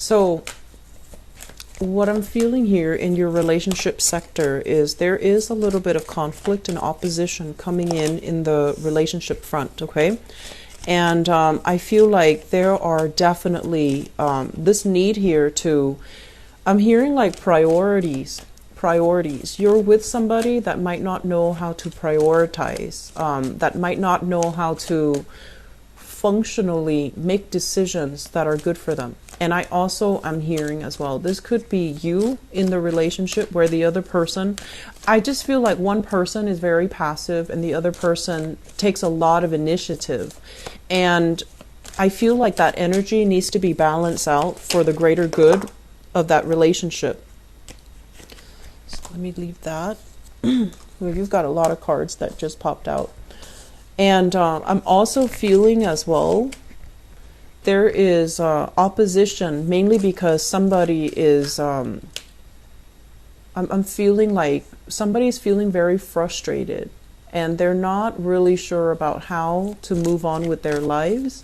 So what I'm feeling here in your relationship sector is there is a little bit of conflict and opposition coming in the relationship front, okay? And I feel like there are definitely this need here to, I'm hearing like priorities. You're with somebody that might not know how to prioritize, that might not know how to functionally make decisions that are good for them. And I also am hearing as well, this could be you in the relationship where the other person, I just feel like one person is very passive and the other person takes a lot of initiative. And I feel like that energy needs to be balanced out for the greater good of that relationship. So let me leave that. You've got a lot of cards that just popped out. And I'm also feeling as well, there is opposition, mainly because somebody is, I'm feeling like somebody's feeling very frustrated and they're not really sure about how to move on with their lives.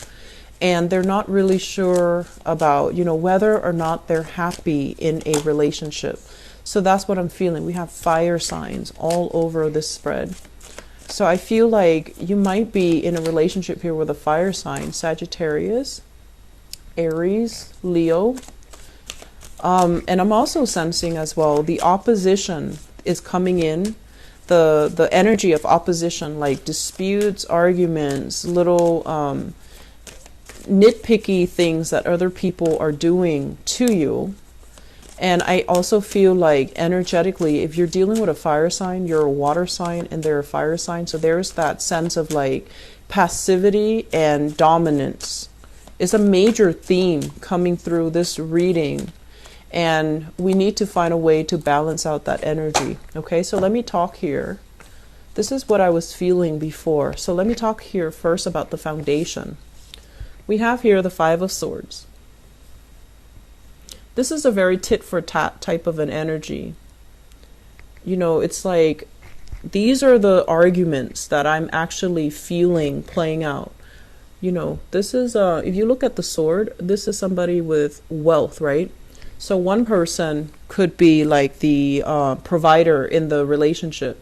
And they're not really sure about, whether or not they're happy in a relationship. So that's what I'm feeling. We have fire signs all over this spread. So I feel like you might be in a relationship here with a fire sign, Sagittarius, Aries, Leo. And I'm also sensing as well, the opposition is coming in, the energy of opposition, like disputes, arguments, little nitpicky things that other people are doing to you. And I also feel like energetically, if you're dealing with a fire sign, you're a water sign and they're a fire sign. So there's that sense of like passivity and dominance. It's a major theme coming through this reading. And we need to find a way to balance out that energy. Okay, so let me talk here. This is what I was feeling before. So let me talk here first about the foundation. We have here the Five of Swords. This is a very tit for tat type of an energy. It's like these are the arguments that I'm actually feeling playing out. This is, if you look at the sword, this is somebody with wealth, right? So one person could be like the provider in the relationship.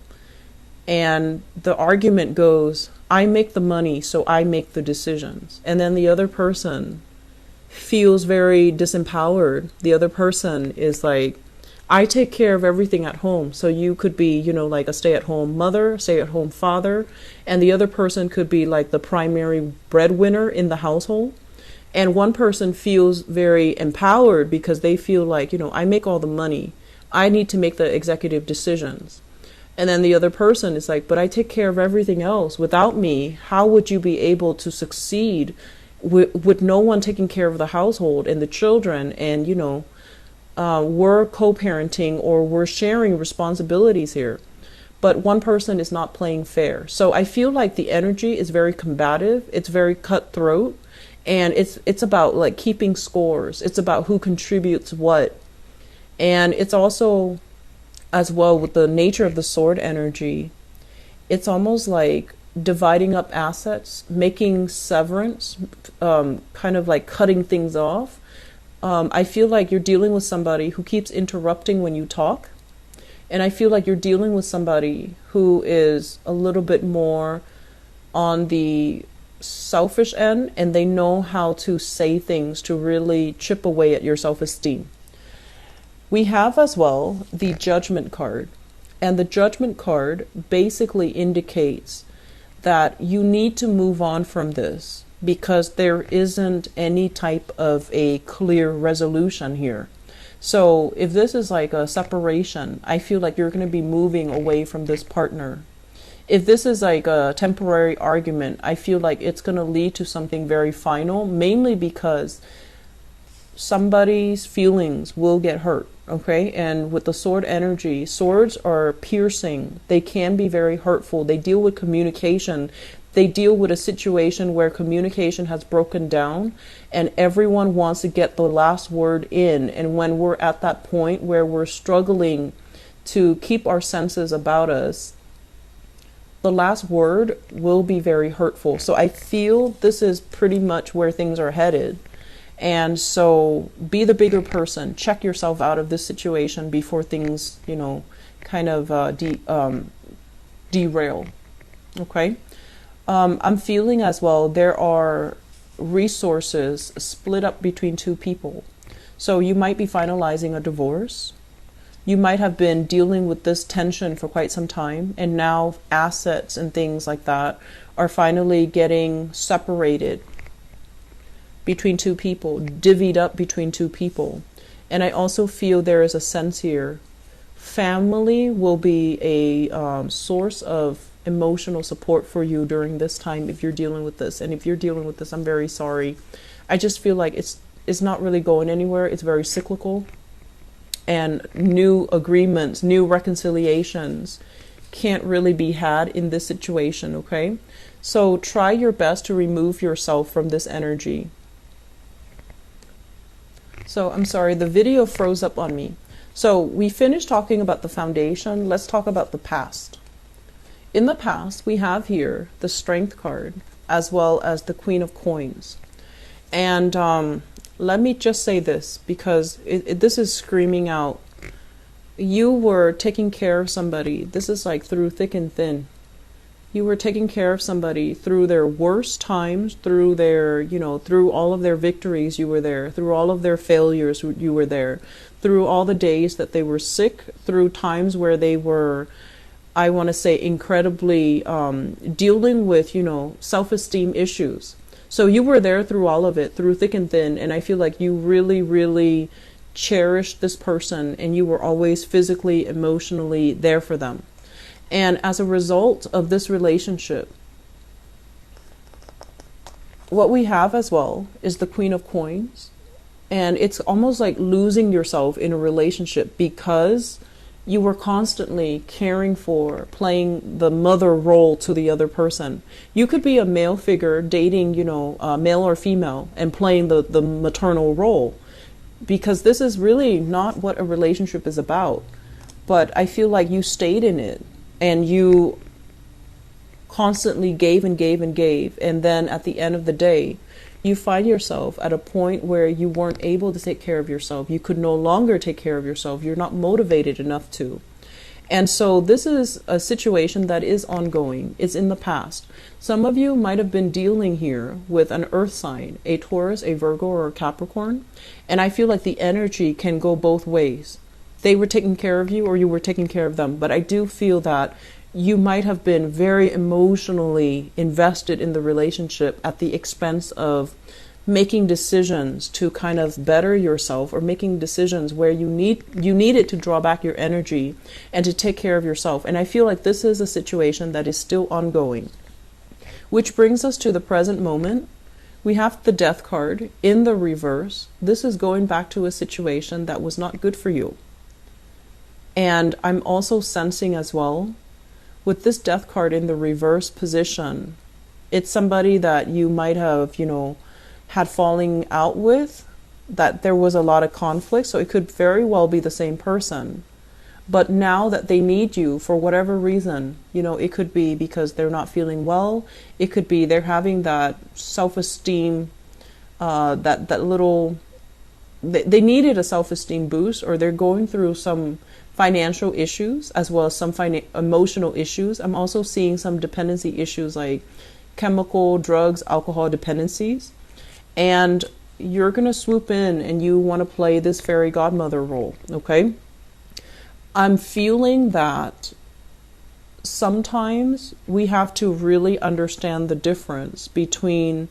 And the argument goes, I make the money, so I make the decisions. And then the other person feels very disempowered. The other person is like, I take care of everything at home. So you could be, like a stay-at-home mother, stay-at-home father, and the other person could be like the primary breadwinner in the household. And one person feels very empowered because they feel like, I make all the money. I need to make the executive decisions. And then the other person is like, but I take care of everything else. Without me, how would you be able to succeed with no one taking care of the household and the children? And, we're co-parenting or we're sharing responsibilities here. But one person is not playing fair. So I feel like the energy is very combative. It's very cutthroat. And it's about like keeping scores. It's about who contributes what. And it's also, as well, with the nature of the sword energy, it's almost like dividing up assets, making severance, kind of like cutting things off. I feel like you're dealing with somebody who keeps interrupting when you talk. And I feel like you're dealing with somebody who is a little bit more on the selfish end, and they know how to say things to really chip away at your self-esteem. We have as well the Judgment card. And the Judgment card basically indicates that you need to move on from this because there isn't any type of a clear resolution here. So if this is like a separation, I feel like you're going to be moving away from this partner. If this is like a temporary argument, I feel like it's going to lead to something very final, mainly because somebody's feelings will get hurt. Okay, and with the sword energy, swords are piercing. They can be very hurtful. They deal with communication. They deal with a situation where communication has broken down and everyone wants to get the last word in. And when we're at that point where we're struggling to keep our senses about us, the last word will be very hurtful. So I feel this is pretty much where things are headed. And so be the bigger person. Check yourself out of this situation before things, kind of derail. Okay. I'm feeling as well there are resources split up between two people. So you might be finalizing a divorce. You might have been dealing with this tension for quite some time, and now assets and things like that are finally getting separated between two people, divvied up between two people. And I also feel there is a sense here. Family will be a source of emotional support for you during this time if you're dealing with this. And if you're dealing with this, I'm very sorry. I just feel like it's not really going anywhere. It's very cyclical. And new agreements, new reconciliations can't really be had in this situation, okay? So try your best to remove yourself from this energy. So I'm sorry, the video froze up on me. So we finished talking about the foundation. Let's talk about the past. In the past, we have here the Strength card as well as the Queen of Coins. And let me just say this, because this is screaming out. You were taking care of somebody. This is like through thick and thin. You were taking care of somebody through their worst times, through their, through all of their victories, you were there. Through all of their failures, you were there. Through all the days that they were sick, through times where they were, I want to say, incredibly dealing with, self-esteem issues. So you were there through all of it, through thick and thin. And I feel like you really, really cherished this person, and you were always physically, emotionally there for them. And as a result of this relationship, what we have as well is the Queen of Coins. And it's almost like losing yourself in a relationship because you were constantly caring for, playing the mother role to the other person. You could be a male figure dating, male or female, and playing the maternal role, because this is really not what a relationship is about. But I feel like you stayed in it, and you constantly gave and gave and gave. And then at the end of the day, you find yourself at a point where you weren't able to take care of yourself. You could no longer take care of yourself. You're not motivated enough to. And so this is a situation that is ongoing. It's in the past. Some of you might have been dealing here with an earth sign, a Taurus, a Virgo, or a Capricorn. And I feel like the energy can go both ways. They were taking care of you, or you were taking care of them. But I do feel that you might have been very emotionally invested in the relationship at the expense of making decisions to kind of better yourself, or making decisions where you needed to draw back your energy and to take care of yourself. And I feel like this is a situation that is still ongoing. Which brings us to the present moment. We have the Death card in the reverse. This is going back to a situation that was not good for you. And I'm also sensing as well, with this Death card in the reverse position, it's somebody that you might have, had falling out with, that there was a lot of conflict. So it could very well be the same person. But now that they need you for whatever reason, it could be because they're not feeling well. It could be they're having that self-esteem, they needed a self-esteem boost, or they're going through some financial issues as well as some emotional issues. I'm also seeing some dependency issues like chemical, drugs, alcohol dependencies. And you're going to swoop in and you want to play this fairy godmother role, okay? I'm feeling that sometimes we have to really understand the difference between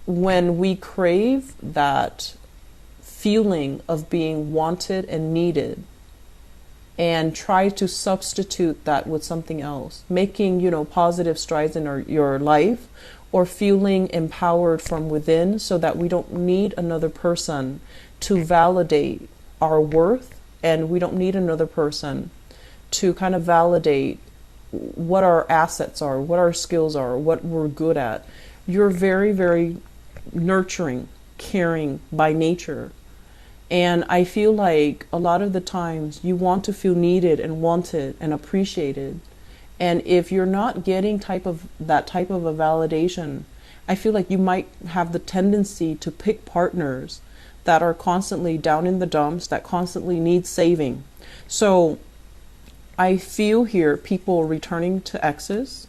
when we crave that feeling of being wanted and needed, and try to substitute that with something else, making, positive strides in your life, or feeling empowered from within so that we don't need another person to validate our worth, and we don't need another person to kind of validate what our assets are, what our skills are, what we're good at. You're very, very nurturing, caring by nature. And I feel like a lot of the times you want to feel needed and wanted and appreciated. And if you're not getting that type of a validation I feel like you might have the tendency to pick partners that are constantly down in the dumps, that constantly need saving. So I feel here people returning to exes,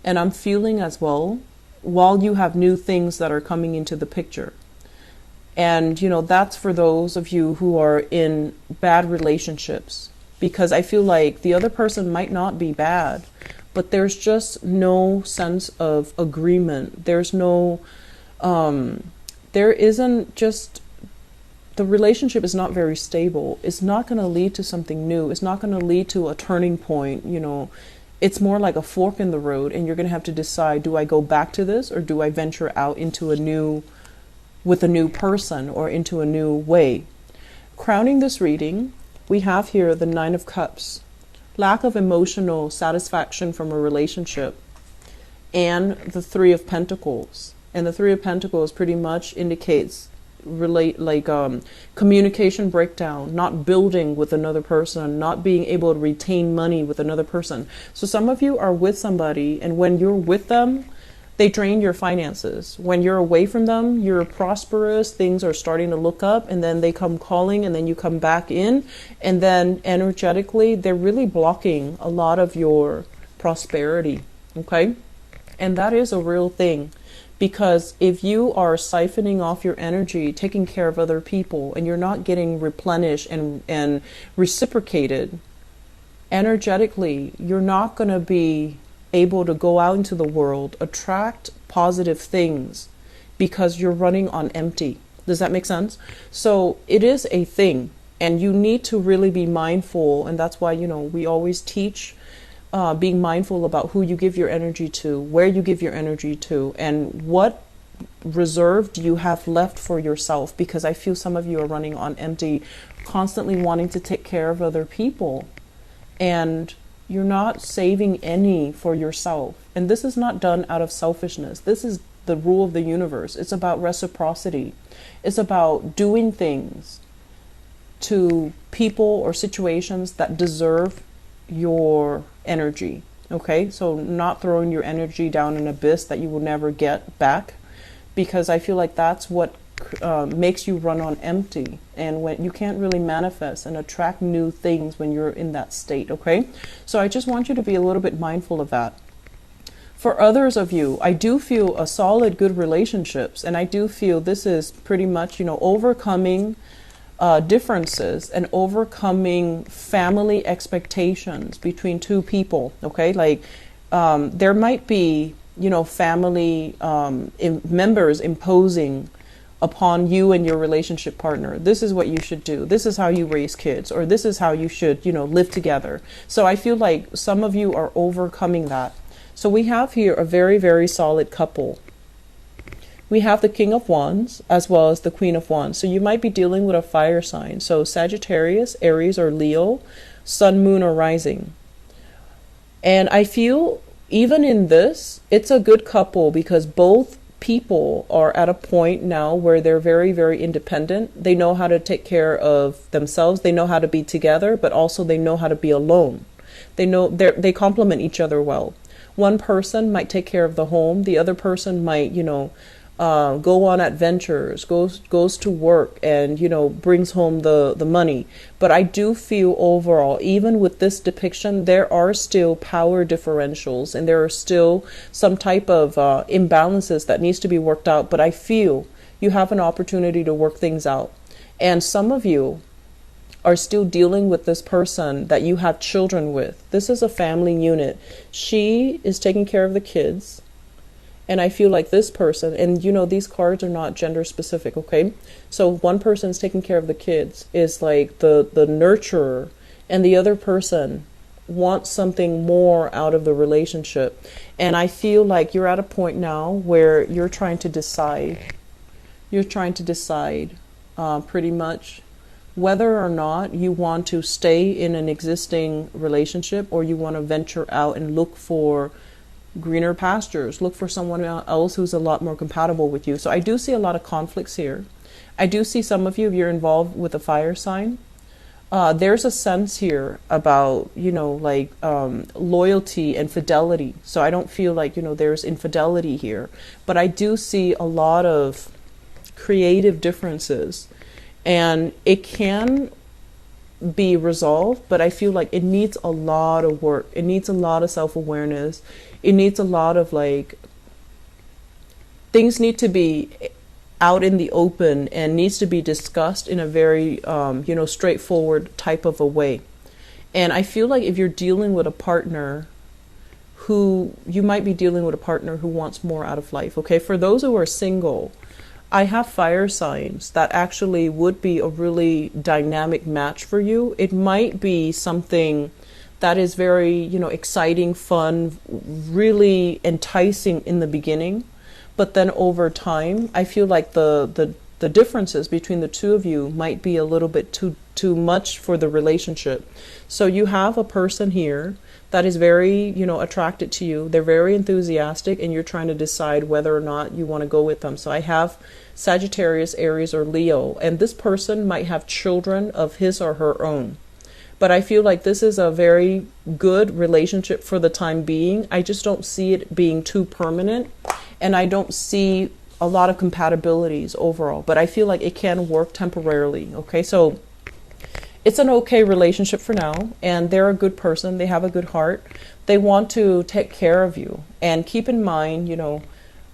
and I'm feeling as well, while you have new things that are coming into the picture. And, that's for those of you who are in bad relationships, because I feel like the other person might not be bad, but there's just no sense of agreement. There's no, there isn't just, the relationship is not very stable. It's not going to lead to something new. It's not going to lead to a turning point. It's more like a fork in the road, and you're going to have to decide, do I go back to this, or do I venture out into with a new person, or into a new way? Crowning this reading, we have here the Nine of Cups, lack of emotional satisfaction from a relationship, and the Three of Pentacles. And the Three of Pentacles pretty much indicates communication breakdown, not building with another person, not being able to retain money with another person. So some of you are with somebody, and when you're with them, they drain your finances. When you're away from them, you're prosperous, things are starting to look up, and then they come calling, and then you come back in, and then energetically, they're really blocking a lot of your prosperity, okay? And that is a real thing, because if you are siphoning off your energy, taking care of other people, and you're not getting replenished and reciprocated, energetically, you're not going to be able to go out into the world, attract positive things, because you're running on empty. Does that make sense? So it is a thing, and you need to really be mindful. And that's why, we always teach being mindful about who you give your energy to, where you give your energy to, and what reserve do you have left for yourself. Because I feel some of you are running on empty, constantly wanting to take care of other people, and you're not saving any for yourself. And this is not done out of selfishness. This is the rule of the universe. It's about reciprocity. It's about doing things to people or situations that deserve your energy. Okay? So not throwing your energy down an abyss that you will never get back, because I feel like that's what makes you run on empty, and when you can't really manifest and attract new things when you're in that state. Okay, so I just want you to be a little bit mindful of that. For others of you, I do feel a solid good relationships, and I do feel this is pretty much overcoming differences and overcoming family expectations between two people. Okay, like there might be family members imposing upon you and your relationship partner. This is what you should do. This is how you raise kids, or this is how you should, live together. So I feel like some of you are overcoming that. So we have here a very, very solid couple. We have the King of Wands as well as the Queen of Wands. So you might be dealing with a fire sign. So Sagittarius, Aries, or Leo, Sun, Moon, or Rising. And I feel even in this, it's a good couple, because both people are at a point now where they're very, very independent. They know how to take care of themselves. They know how to be together, but also they know how to be alone. They complement each other well. One person might take care of the home. The other person might, go on adventures, goes to work, and brings home the money. But I do feel overall, even with this depiction, there are still power differentials, and there are still some type of imbalances that needs to be worked out. But I feel you have an opportunity to work things out. And some of you are still dealing with this person that you have children with. This is a family unit. She is taking care of the kids. And I feel like this person, and these cards are not gender specific, okay? So one person is taking care of the kids, is like the nurturer, and the other person wants something more out of the relationship. And I feel like you're at a point now where you're trying to decide. You're trying to decide pretty much whether or not you want to stay in an existing relationship, or you want to venture out and look for greener pastures, look for someone else who's a lot more compatible with you. So I do see a lot of conflicts here. I do see some of you, if you're involved with a fire sign, There's a sense here about, like loyalty and fidelity. So I don't feel like, there's infidelity here, but I do see a lot of creative differences, and it can be resolved, but I feel like it needs a lot of work. It needs a lot of self-awareness. It needs a lot of like, things need to be out in the open and needs to be discussed in a very, straightforward type of a way. And I feel like if you're dealing with a partner you might be dealing with a partner who wants more out of life. Okay. For those who are single, I have fire signs that actually would be a really dynamic match for you. It might be something that is very, exciting, fun, really enticing in the beginning. But then over time, I feel like the differences between the two of you might be a little bit too much for the relationship. So you have a person here that is very, attracted to you. They're very enthusiastic, and you're trying to decide whether or not you want to go with them. So I have Sagittarius, Aries, or Leo, and this person might have children of his or her own. But I feel like this is a very good relationship for the time being. I just don't see it being too permanent, and I don't see a lot of compatibilities overall, but I feel like it can work temporarily. Okay, so it's an okay relationship for now, and they're a good person. They have a good heart. They want to take care of you. And keep in mind,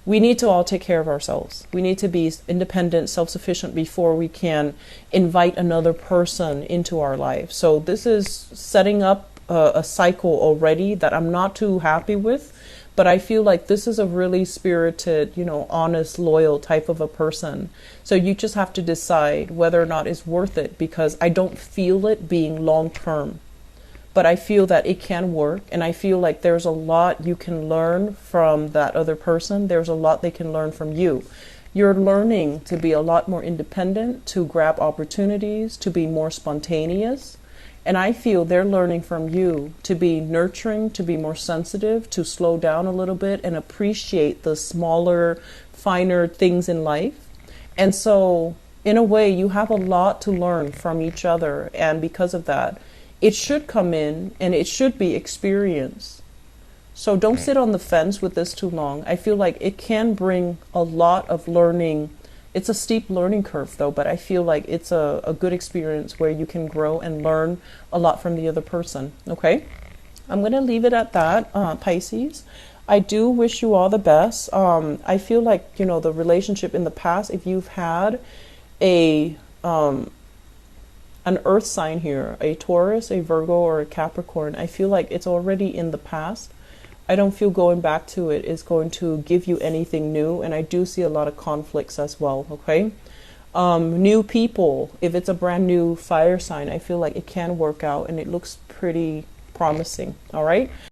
we need to all take care of ourselves. We need to be independent, self-sufficient before we can invite another person into our life. So this is setting up a cycle already that I'm not too happy with. But I feel like this is a really spirited, honest, loyal type of a person. So you just have to decide whether or not it's worth it, because I don't feel it being long term. But I feel that it can work, and I feel like there's a lot you can learn from that other person. There's a lot they can learn from you. You're learning to be a lot more independent, to grab opportunities, to be more spontaneous. And I feel they're learning from you to be nurturing, to be more sensitive, to slow down a little bit and appreciate the smaller, finer things in life. And so, in a way, you have a lot to learn from each other. And because of that, it should come in and it should be experienced. So don't sit on the fence with this too long. I feel like it can bring a lot of learning. It's a steep learning curve though, but I feel like it's a good experience where you can grow and learn a lot from the other person. Okay, I'm going to leave it at that, Pisces. I do wish you all the best. I feel like, the relationship in the past, if you've had an earth sign here, a Taurus, a Virgo, or a Capricorn, I feel like it's already in the past. I don't feel going back to it is going to give you anything new, and I do see a lot of conflicts as well. Okay, new people, if it's a brand new fire sign, I feel like it can work out and it looks pretty promising. All right.